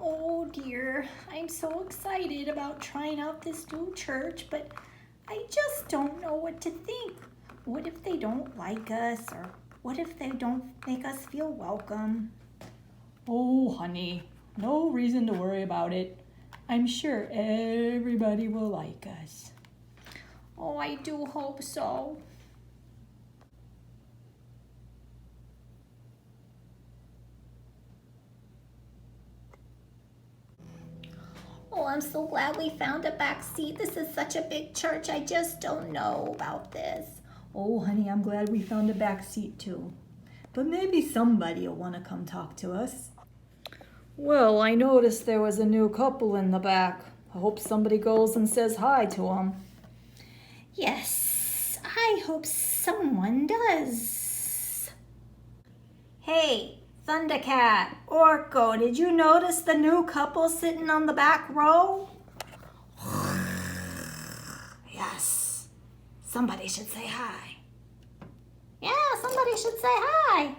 Oh dear, I'm so excited about trying out this new church, but I just don't know what to think. What if they don't like us, or what if they don't make us feel welcome? Oh, honey, no reason to worry about it. I'm sure everybody will like us. Oh, I do hope so. Oh, I'm so glad we found a back seat. This is such a big church. I just don't know about this. Oh, honey, I'm glad we found a back seat too. But maybe somebody will want to come talk to us. Well, I noticed there was a new couple in the back. I hope somebody goes and says hi to them. Yes, I hope someone does. Hey, Thundercat, Orko, did you notice the new couple sitting on the back row? Yes, somebody should say hi. Yeah, somebody should say hi.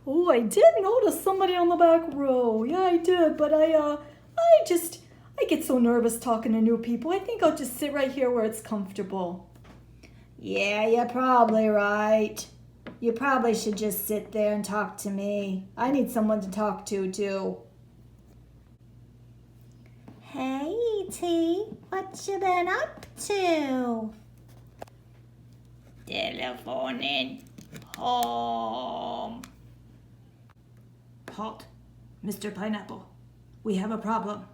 Oh, I did notice somebody on the back row. Yeah, I did, but I get so nervous talking to new people. I think I'll just sit right here where it's comfortable. Yeah, you're probably right. You probably should just sit there and talk to me. I need someone to talk to, too. Hey, E.T., what you been up to? Telephoning home. Halt, Mr. Pineapple. We have a problem.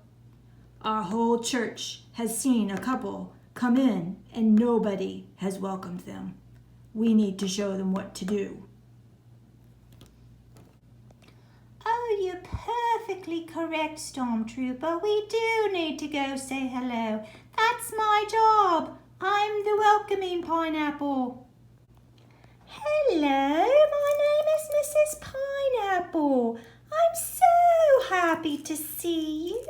Our whole church has seen a couple come in and nobody has welcomed them. We need to show them what to do. Oh, you're perfectly correct, Stormtrooper. We do need to go say hello. That's my job. I'm the welcoming pineapple. Hello, my name is Mrs. Pineapple. I'm so happy to see you.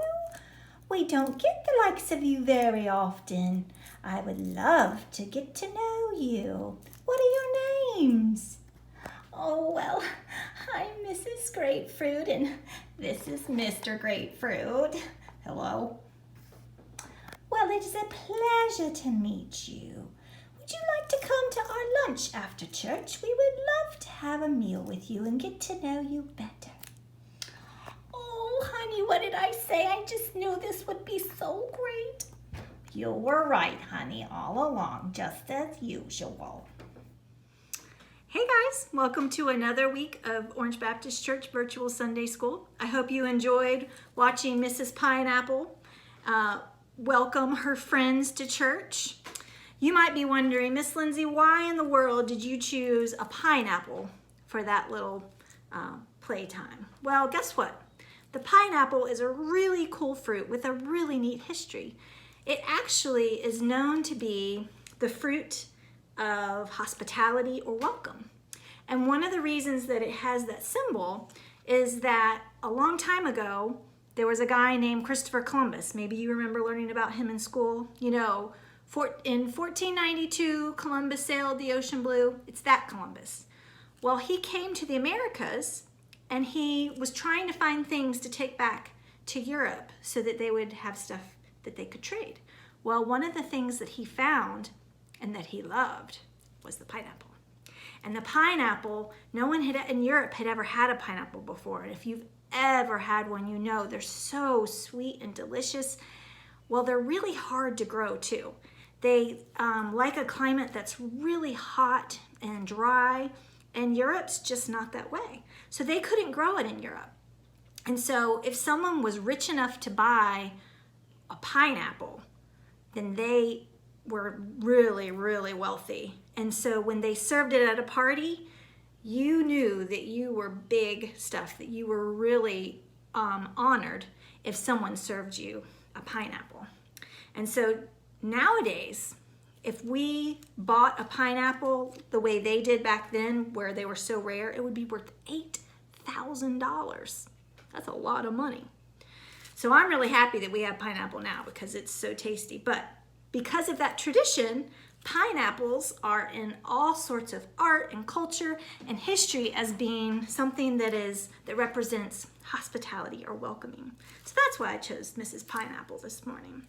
We don't get the likes of you very often. I would love to get to know you. What are your names? Oh, well, I'm Mrs. Grapefruit, and this is Mr. Grapefruit. Hello. Well, it is a pleasure to meet you. Would you like to come to our lunch after church? We would love to have a meal with you and get to know you better. Oh, honey, what did I say? I just knew this would be so great. You were right, honey, all along, just as usual. Hey guys, welcome to another week of Orange Baptist Church Virtual Sunday School. I hope you enjoyed watching Mrs. Pineapple welcome her friends to church. You might be wondering, Miss Lindsay, why in the world did you choose a pineapple for that little playtime? Well, guess what? The pineapple is a really cool fruit with a really neat history. It actually is known to be the fruit of hospitality or welcome. And one of the reasons that it has that symbol is that a long time ago, there was a guy named Christopher Columbus. Maybe you remember learning about him in school. You know, in 1492, Columbus sailed the ocean blue. It's that Columbus. Well, he came to the Americas and he was trying to find things to take back to Europe so that they would have stuff that they could trade. Well, one of the things that he found and that he loved was the pineapple. And the pineapple, no one in Europe had ever had a pineapple before. And if you've ever had one, you know they're so sweet and delicious. Well, they're really hard to grow too. They like a climate that's really hot and dry, and Europe's just not that way. So they couldn't grow it in Europe. And so if someone was rich enough to buy a pineapple, then they were really, really wealthy. And so when they served it at a party, you knew that you were big stuff, that you were really honored if someone served you a pineapple. And so nowadays, if we bought a pineapple the way they did back then, where they were so rare, it would be worth $8,000. That's a lot of money. So I'm really happy that we have pineapple now because it's so tasty. But because of that tradition, pineapples are in all sorts of art and culture and history as being something that represents hospitality or welcoming. So that's why I chose Mrs. Pineapple this morning.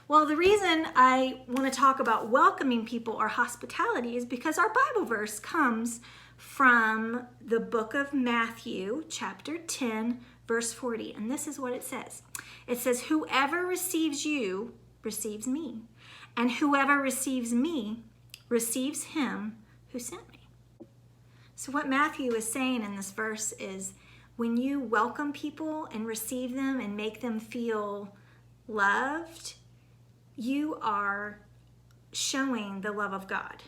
Well, the reason I want to talk about welcoming people or hospitality is because our Bible verse comes from the book of Matthew, chapter 10, verse 40. And this is what it says. It says, "Whoever receives you receives me, and whoever receives me receives him who sent me." So what Matthew is saying in this verse is when you welcome people and receive them and make them feel loved, you are showing the love of God.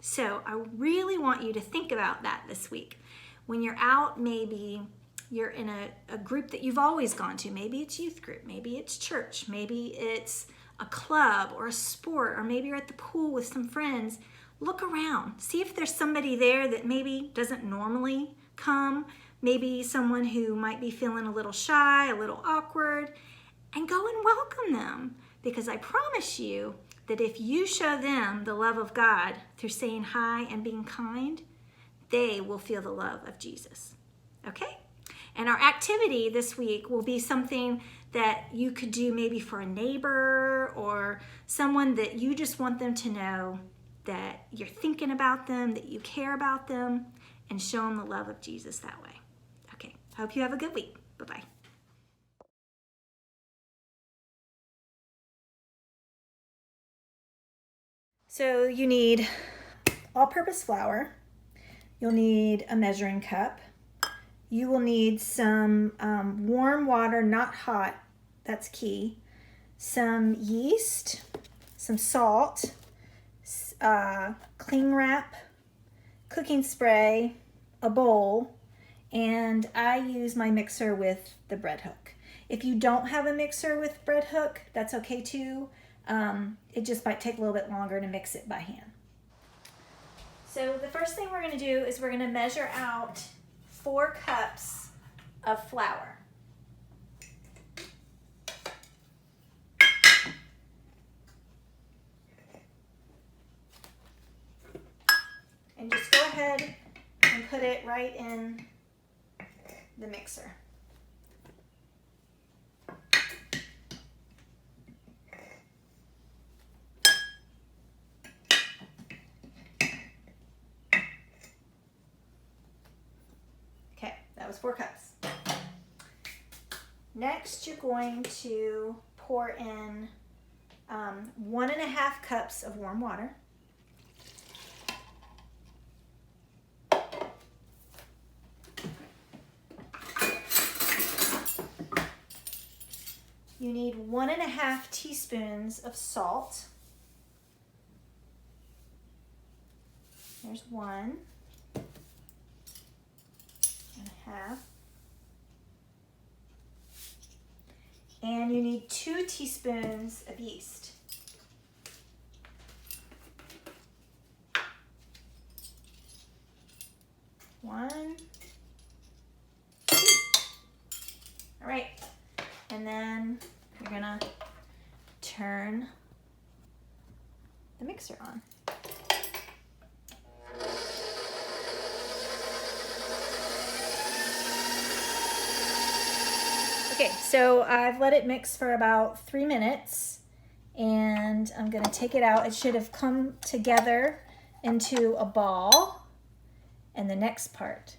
So I really want you to think about that this week. When you're out, maybe you're in a group that you've always gone to. Maybe it's youth group, maybe it's church, maybe it's a club or a sport, or maybe you're at the pool with some friends. Look around. See if there's somebody there that maybe doesn't normally come, maybe someone who might be feeling a little shy, a little awkward, and go and welcome them. Because I promise you that if you show them the love of God through saying hi and being kind, they will feel the love of Jesus. Okay? And our activity this week will be something that you could do maybe for a neighbor or someone that you just want them to know that you're thinking about them, that you care about them, and show them the love of Jesus that way. Okay, hope you have a good week. Bye-bye. So you need all-purpose flour. You'll need a measuring cup. You will need some warm water, not hot, that's key. Some yeast, some salt, cling wrap, cooking spray, a bowl, and I use my mixer with the bread hook. If you don't have a mixer with bread hook, that's okay too. It just might take a little bit longer to mix it by hand. So the first thing we're going to do is we're going to measure out 4 cups of flour. And just go ahead and put it right in the mixer. That was 4 cups. Next, you're going to pour in 1.5 cups of warm water. You need 1.5 teaspoons of salt. There's 1. And you need 2 teaspoons of yeast. One, 2. All right, and then you're gonna turn the mixer on. Okay, so I've let it mix for about 3 minutes, and I'm going to take it out. It should have come together into a ball. And the next part,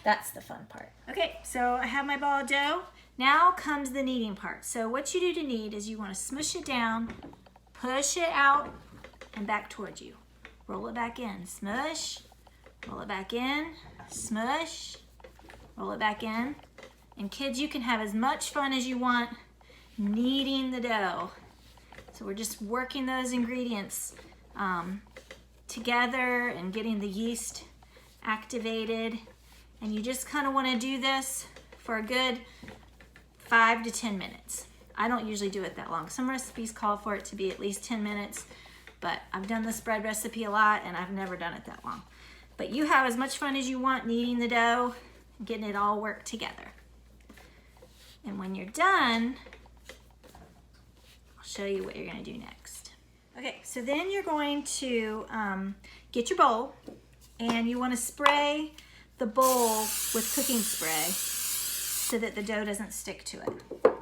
that's the fun part. Okay, so I have my ball of dough. Now comes the kneading part. So what you do to knead is you want to smush it down, push it out, and back towards you. Roll it back in, smush, roll it back in, smush, roll it back in. And kids, you can have as much fun as you want kneading the dough. So we're just working those ingredients together and getting the yeast activated. And you just kind of want to do this for a good 5 to 10 minutes. I don't usually do it that long. Some recipes call for it to be at least 10 minutes, but I've done this bread recipe a lot and I've never done it that long. But you have as much fun as you want kneading the dough, getting it all worked together. And when you're done, I'll show you what you're going to do next. Okay, so then you're going to get your bowl, and you want to spray the bowl with cooking spray so that the dough doesn't stick to it.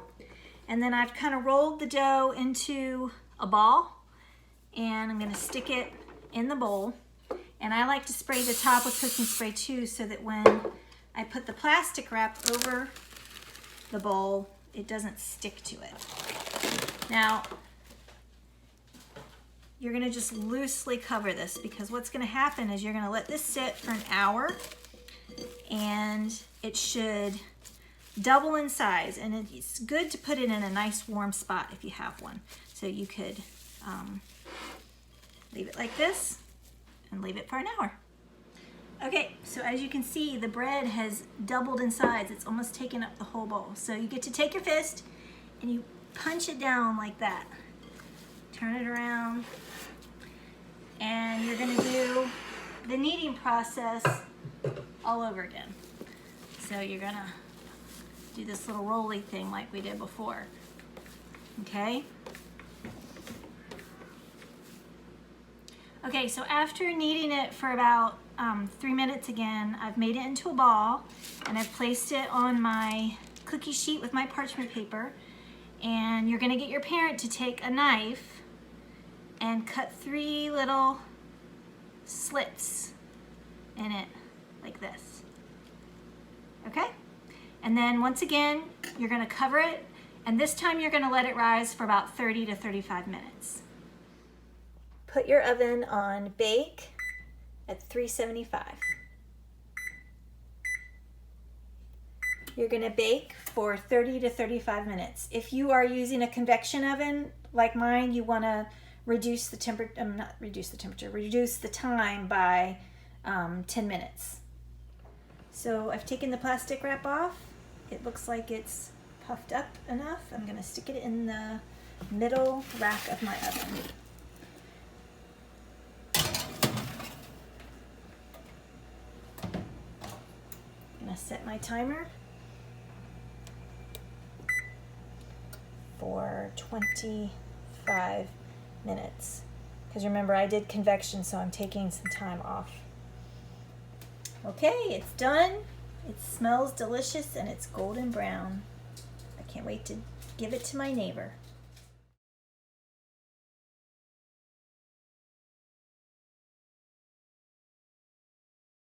And then I've kind of rolled the dough into a ball, and I'm going to stick it in the bowl. And I like to spray the top with cooking spray too, so that when I put the plastic wrap over the bowl, it doesn't stick to it. Now, you're going to just loosely cover this, because what's going to happen is you're going to let this sit for an hour, and it should double in size. And it's good to put it in a nice warm spot if you have one. So you could leave it like this and leave it for an hour. Okay, so as you can see, the bread has doubled in size. It's almost taken up the whole bowl. So you get to take your fist and you punch it down like that. Turn it around. And you're gonna do the kneading process all over again. So you're gonna do this little rolly thing like we did before. Okay? Okay, so after kneading it for about 3 minutes again, I've made it into a ball, and I've placed it on my cookie sheet with my parchment paper. And you're gonna get your parent to take a knife and cut 3 little slits in it like this. Okay? And then once again, you're gonna cover it, and this time you're gonna let it rise for about 30 to 35 minutes. Put your oven on bake at 375. You're gonna bake for 30 to 35 minutes. If you are using a convection oven like mine, you wanna reduce the reduce the time by 10 minutes. So I've taken the plastic wrap off. It looks like it's puffed up enough. I'm gonna stick it in the middle rack of my oven. I'm gonna set my timer for 25 minutes. Because remember, I did convection, so I'm taking some time off. Okay, it's done. It smells delicious and it's golden brown. I can't wait to give it to my neighbor.